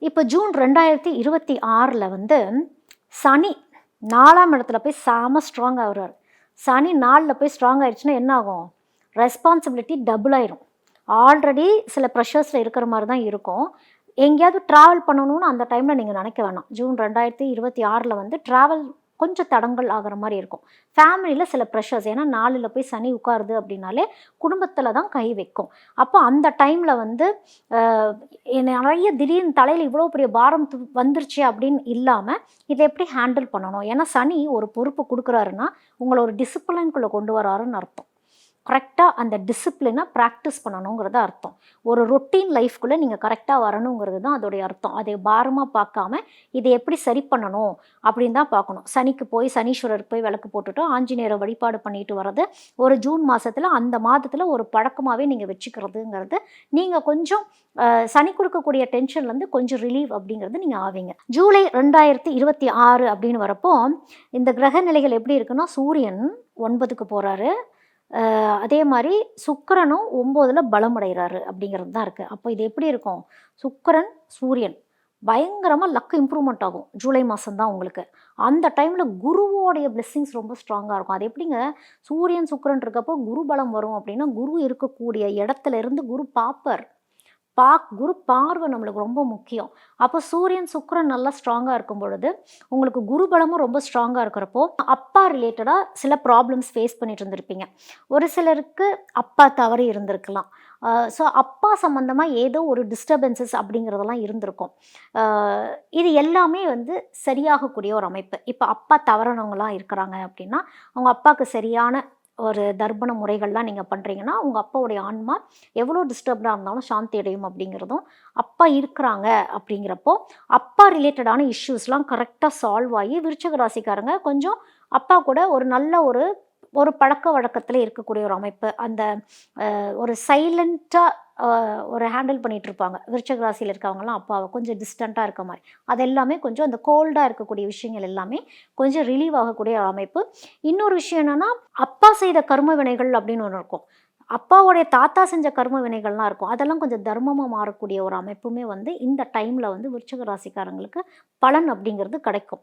இப்போ ஜூன் 2026 வந்து சனி 4ஆம் இடத்துல போய் செம ஸ்ட்ராங் ஆகுறாரு. சனி 4ல் போய் ஸ்ட்ராங் ஆயிடுச்சுன்னா என்ன ஆகும்? ரெஸ்பான்சிபிலிட்டி டபுள் ஆயிரும். ஆல்ரெடி சில ப்ரெஷர்ஸில் இருக்கிற மாதிரி தான் இருக்கும். எங்கேயாவது ட்ராவல் பண்ணணும்னு அந்த டைமில் நீங்கள் நினைக்க வேணாம். ஜூன் 2026 வந்து ட்ராவல் கொஞ்சம் தடங்கள் ஆகிற மாதிரி இருக்கும். ஃபேமிலியில் சில ப்ரெஷர்ஸ், ஏன்னா 4ல் போய் சனி உட்காருது அப்படின்னாலே குடும்பத்தில் தான் கை வைக்கும். அப்போ அந்த டைமில் வந்து நிறைய திடீர்னு தலையில் இவ்வளோ பெரிய பாரம் வந்துருச்சு அப்படின்னு இல்லாமல் இதை எப்படி ஹேண்டில் பண்ணணும்? ஏன்னா சனி ஒரு பொறுப்பு கொடுக்குறாருன்னா உங்களை ஒரு டிசிப்ளின்குள்ளே கொண்டு வராருன்னு அர்த்தம். கரெக்டாக அந்த டிசிப்ளினை ப்ராக்டிஸ் பண்ணணுங்கிறது அர்த்தம். ஒரு ரொட்டீன் லைஃப்குள்ளே நீங்கள் கரெக்டாக வரணுங்கிறது தான் அதோடைய அர்த்தம். அதை பாரமாக பார்க்காம இதை எப்படி சரி பண்ணணும் அப்படின்னு தான் பார்க்கணும். சனிக்கு போய் சனீஸ்வரருக்கு போய் விளக்கு போட்டுட்டு ஆஞ்சநேயரை வழிபாடு பண்ணிட்டு வர்றது ஒரு ஜூன் மாதத்தில், அந்த மாதத்தில் ஒரு பழக்கமாகவே நீங்கள் வச்சுக்கிறதுங்கிறது நீங்கள் கொஞ்சம் சனி கொடுக்கக்கூடிய டென்ஷன்லேருந்து கொஞ்சம் ரிலீவ் அப்படிங்கிறது நீங்கள் ஆவீங்க. ஜூலை 2026 அப்படின்னு வரப்போ இந்த கிரக நிலைகள் எப்படி இருக்குன்னா, சூரியன் 9க்கு போகிறாரு. அதே மாதிரி சுக்கிரனும் 9ல் பலமடைகிறாரு அப்படிங்கிறது தான் இருக்குது. அப்போ இது எப்படி இருக்கும்? சுக்கிரன் சூரியன் பயங்கரமாக லக் இம்ப்ரூவ்மெண்ட் ஆகும் ஜூலை மாதம் தான் உங்களுக்கு. அந்த டைமில் குருவோடைய பிளெஸ்ஸிங்ஸ் ரொம்ப ஸ்ட்ராங்காக இருக்கும். அது எப்படிங்க? சூரியன் சுக்கிரன் இருக்கப்போ குரு பலம் வரும் அப்படின்னா, குரு இருக்கக்கூடிய இடத்துல இருந்து குரு பார்ப்பார். குரு பார்வை நம்மளுக்கு ரொம்ப முக்கியம். அப்போ சூரியன் சுக்கிரன் நல்லா ஸ்ட்ராங்காக இருக்கும் பொழுது உங்களுக்கு குரு பலமும் ரொம்ப ஸ்ட்ராங்காக இருக்கிறப்போ அப்பா ரிலேட்டடாக சில ப்ராப்ளம்ஸ் ஃபேஸ் பண்ணிட்டு இருந்திருப்பீங்க. ஒரு சிலருக்கு அப்பா தவறி இருந்திருக்கலாம். ஸோ அப்பா சம்மந்தமாக ஏதோ ஒரு டிஸ்டர்பன்சஸ் அப்படிங்கிறதெல்லாம் இருந்திருக்கும். இது எல்லாமே வந்து சரியாகக்கூடிய ஒரு அமைப்பு. இப்போ அப்பா தவறினவங்களாம் இருக்கிறாங்க அப்படின்னா, அவங்க அப்பாவுக்கு சரியான ஒரு தர்ப்பண முறைகள்லாம் நீங்கள் பண்ணுறீங்கன்னா, உங்கள் அப்பாவுடைய ஆன்மா எவ்வளோ டிஸ்டர்ப்டாக இருந்தாலும் சாந்தி அடையும் அப்படிங்கிறதும், அப்பா இருக்கிறாங்க அப்படிங்கிறப்போ அப்பா ரிலேட்டடான இஷ்யூஸ்லாம் கரெக்டாக சால்வ் ஆகி விருச்சிக ராசிக்காரங்க கொஞ்சம் அப்பா கூட ஒரு நல்ல ஒரு பழக்க வழக்கத்தில் இருக்கக்கூடிய ஒரு அமைப்பு. அந்த ஒரு சைலண்ட்டாக ஒரு ஹேண்டில் பண்ணிகிட்டு இருப்பாங்க. விருச்சிக ராசியில் இருக்கவங்கலாம் அப்பாவை கொஞ்சம் டிஸ்டண்ட்டாக இருக்க மாதிரி, அது எல்லாமே கொஞ்சம் அந்த கோல்டாக இருக்கக்கூடிய விஷயங்கள் எல்லாமே கொஞ்சம் ரிலீவ் ஆகக்கூடிய ஒரு அமைப்பு. இன்னொரு விஷயம் என்னென்னா, அப்பா செய்த கர்ம வினைகள் அப்படின்னு ஒன்று இருக்கும். அப்பாவுடைய தாத்தா செஞ்ச கர்ம வினைகள்லாம் இருக்கும். அதெல்லாம் கொஞ்சம் தர்மமாக மாறக்கூடிய ஒரு அமைப்புமே வந்து இந்த டைமில் வந்து விருச்சிக ராசிக்காரங்களுக்கு பலன் அப்படிங்கிறது கிடைக்கும்.